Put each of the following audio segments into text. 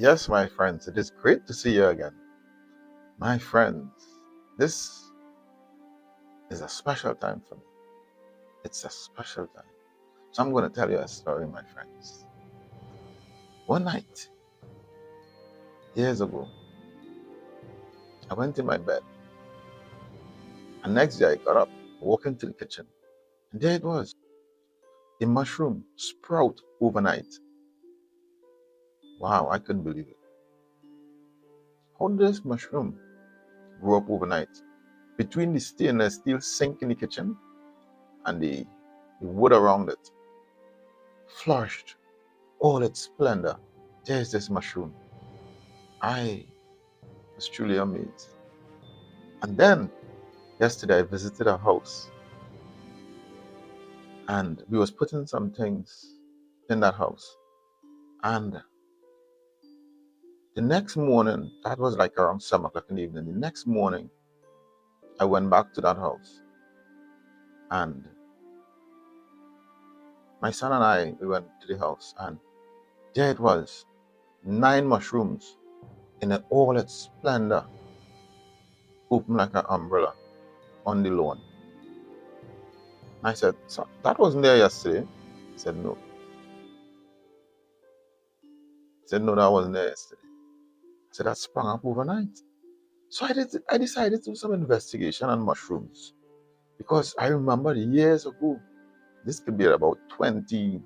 Yes, my friends, it is great to see you again. My friends, this is a special time for me. It's a special time. So I'm going to tell you a story, my friends. One night, years ago, I went in my bed. And next day I got up, walked into the kitchen. And there it was, a mushroom sprout overnight. Wow, I couldn't believe it. How did this mushroom grow up overnight? Between the stainless steel sink in the kitchen and the wood around it, flourished all its splendor. There's this mushroom. I was truly amazed. And then yesterday I visited a house and we was putting some things in that house. And the next morning, that was like around 7 o'clock in the evening. The next morning, I went back to that house and my son and I, we went to the house and there it was, 9 mushrooms in all its splendor, open like an umbrella on the lawn. I said, so that wasn't there yesterday. He said, no. He said, no, that wasn't there yesterday. I said, that sprung up overnight. So I decided to do some investigation on mushrooms because I remember years ago, this could be about 20,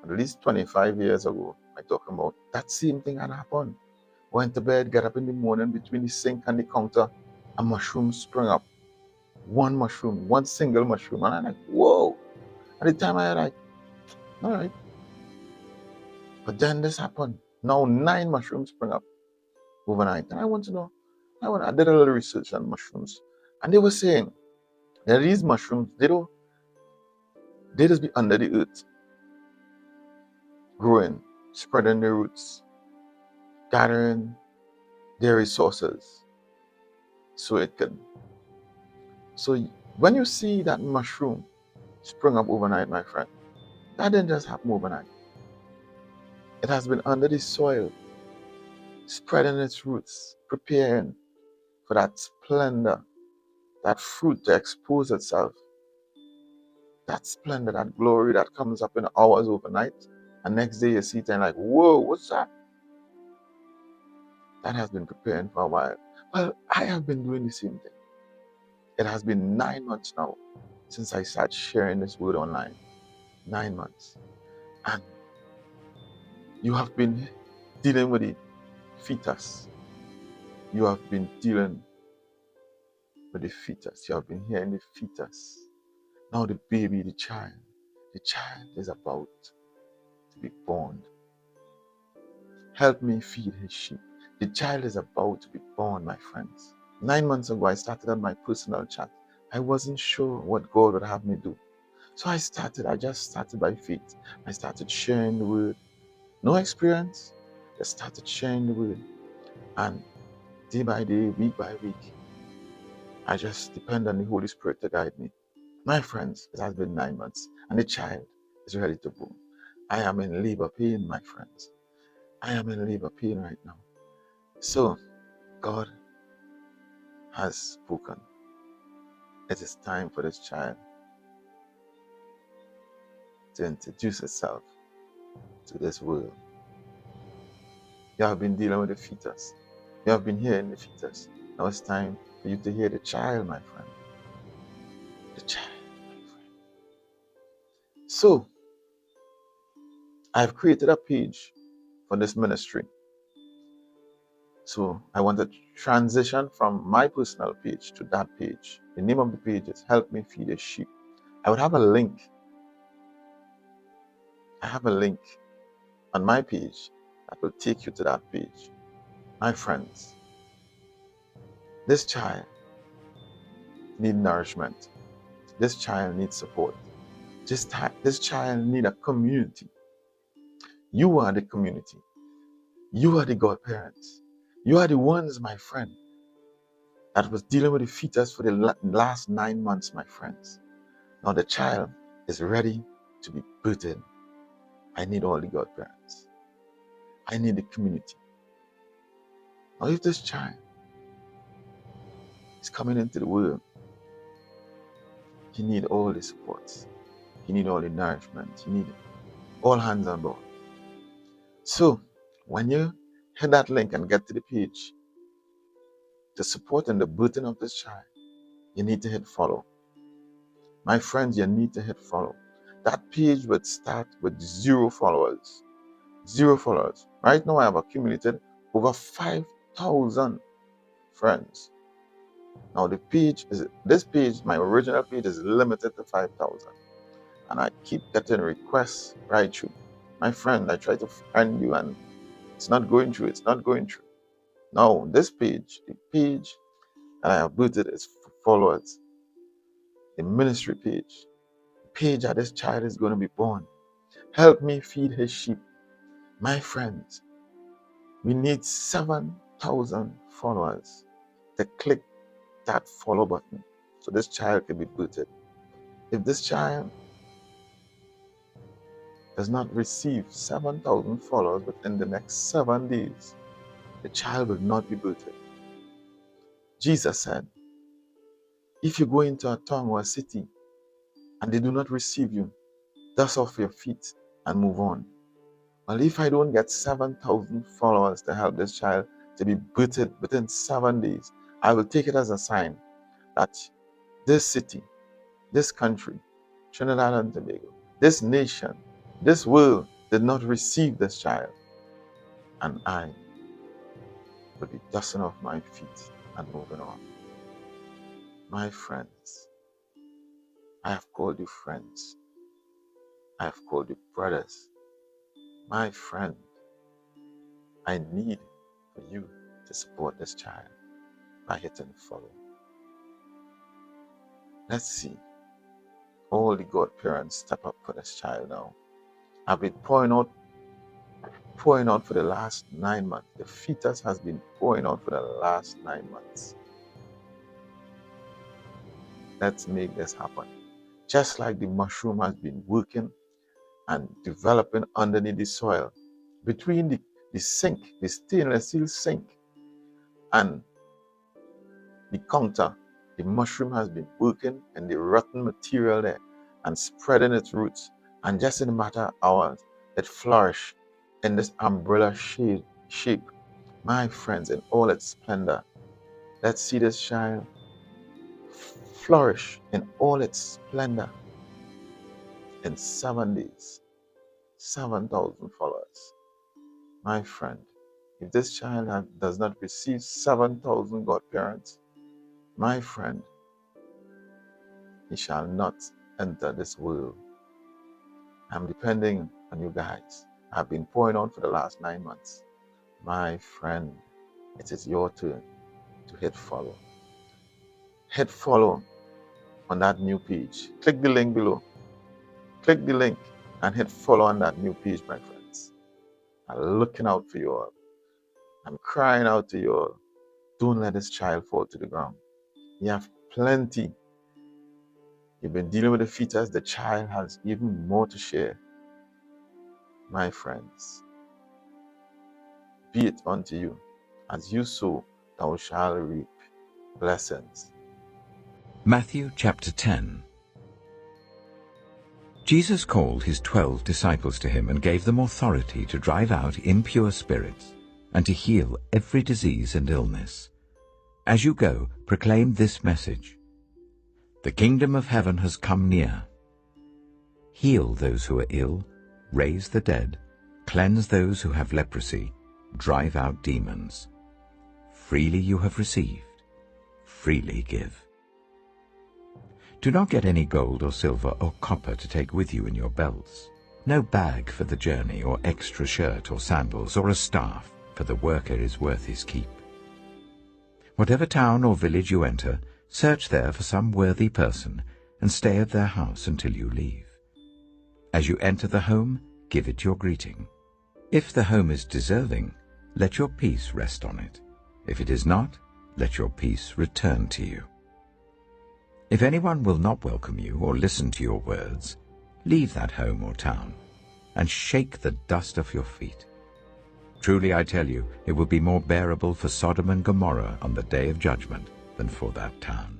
at least 25 years ago, I talk about that same thing had happened. Went to bed, get up in the morning between the sink and the counter, a mushroom sprung up. One mushroom, one single mushroom. And I'm like, whoa. At the time I was like, all right. But then this happened. Now 9 mushrooms sprung up overnight. And I want to know, I did a little research on mushrooms. And they were saying that these mushrooms, they just be under the earth, growing, spreading their roots, gathering their resources so it can. So when you see that mushroom sprung up overnight, my friend, that didn't just happen overnight. It has been under the soil, spreading its roots, preparing for that splendor, that fruit to expose itself, that splendor, that glory that comes up in hours overnight. And next day you see it and like, whoa, what's that? That has been preparing for a while. Well, I have been doing the same thing. It has been 9 months now since I started sharing this word online. 9 months. And you have been dealing with the fetus. You have been dealing with the fetus. You have been hearing the fetus. Now the baby, the child is about to be born. Help me feed his sheep. The child is about to be born, my friends. 9 months ago, I started on my personal chat. I wasn't sure what God would have me do. So I just started by faith. I started sharing the word. No experience, just started sharing the word. And day by day, week by week, I just depend on the Holy Spirit to guide me. My friends, it has been 9 months and the child is ready to born. I am in labor pain, my friends. I am in labor pain right now. So, God has spoken. It is time for this child to introduce itself to this world. You have been dealing with the fetus. You have been hearing the fetus. Now it's time for you to hear the child, my friend. The child, my friend. So, I've created a page for this ministry. So, I want to transition from my personal page to that page. The name of the page is Help Me Feed a Sheep. I would have a link. I have a link on my page that will take you to that page. My friends, this child needs nourishment. This child needs support. This child needs a community. You are the community. You are the godparents. You are the ones, my friend, that was dealing with the fetus for the last 9 months, my friends. Now the child is ready to be birthed. I need all the godparents. I need the community. Now, if this child is coming into the world, he need all the supports. He need all the nourishment. He need all hands on board. So, when you hit that link and get to the page to support in the birthing of this child, you need to hit follow. My friends, you need to hit follow. That page would start with 0 followers. 0 followers. Right now, I have accumulated over 5,000 friends. Now, this page, my original page, is limited to 5,000. And I keep getting requests right through. My friend, I try to friend you and it's not going through. It's not going through. Now, this page, the page that I have built it is for followers. The ministry page, the page that this child is going to be born. Help me feed his sheep. My friends, we need 7,000 followers to click that follow button so this child can be booted. If this child does not receive 7,000 followers within the next 7 days, the child will not be booted. Jesus said, if you go into a town or a city and they do not receive you, dust off your feet and move on. Well, if I don't get 7,000 followers to help this child to be booted within 7 days, I will take it as a sign that this city, this country, Trinidad and Tobago, this nation, this world did not receive this child. And I will be dusting off my feet and moving on. My friends, I have called you friends. I have called you brothers. My friend, I need for you to support this child by hitting follow. Let's see all the godparents step up for this child now. I've been pouring out for the last 9 months. The fetus has been pouring out for the last 9 months. Let's make this happen. Just like the mushroom has been working and developing underneath the soil, between the sink, the stainless steel sink, and the counter, the mushroom has been working in the rotten material there and spreading its roots. And just in a matter of hours, it flourished in this umbrella shape. My friends, in all its splendor, let's see this child flourish in all its splendor in 7 days. 7,000 followers. My friend, if this child does not receive 7,000 godparents, my friend, he shall not enter this world. I'm depending on you guys. I've been pouring on for the last 9 months. My friend, it is your turn to hit follow. Hit follow on that new page. Click the link below. Click the link and hit follow on that new page, my friends. I'm looking out for you all. I'm crying out to you all. Don't let this child fall to the ground. You have plenty. You've been dealing with the fetus. The child has even more to share. My friends, be it unto you. As you sow, thou shalt reap. Blessings. Matthew chapter 10. Jesus called his 12 disciples to him and gave them authority to drive out impure spirits and to heal every disease and illness. As you go, proclaim this message: the kingdom of heaven has come near. Heal those who are ill, raise the dead, cleanse those who have leprosy, drive out demons. Freely you have received, freely give. Do not get any gold or silver or copper to take with you in your belts, no bag for the journey, or extra shirt or sandals, or a staff, for the worker is worth his keep. Whatever town or village you enter, search there for some worthy person, and stay at their house until you leave. As you enter the home, give it your greeting. If the home is deserving, let your peace rest on it. If it is not, let your peace return to you. If anyone will not welcome you or listen to your words, leave that home or town, and shake the dust off your feet. Truly I tell you, it will be more bearable for Sodom and Gomorrah on the day of judgment than for that town.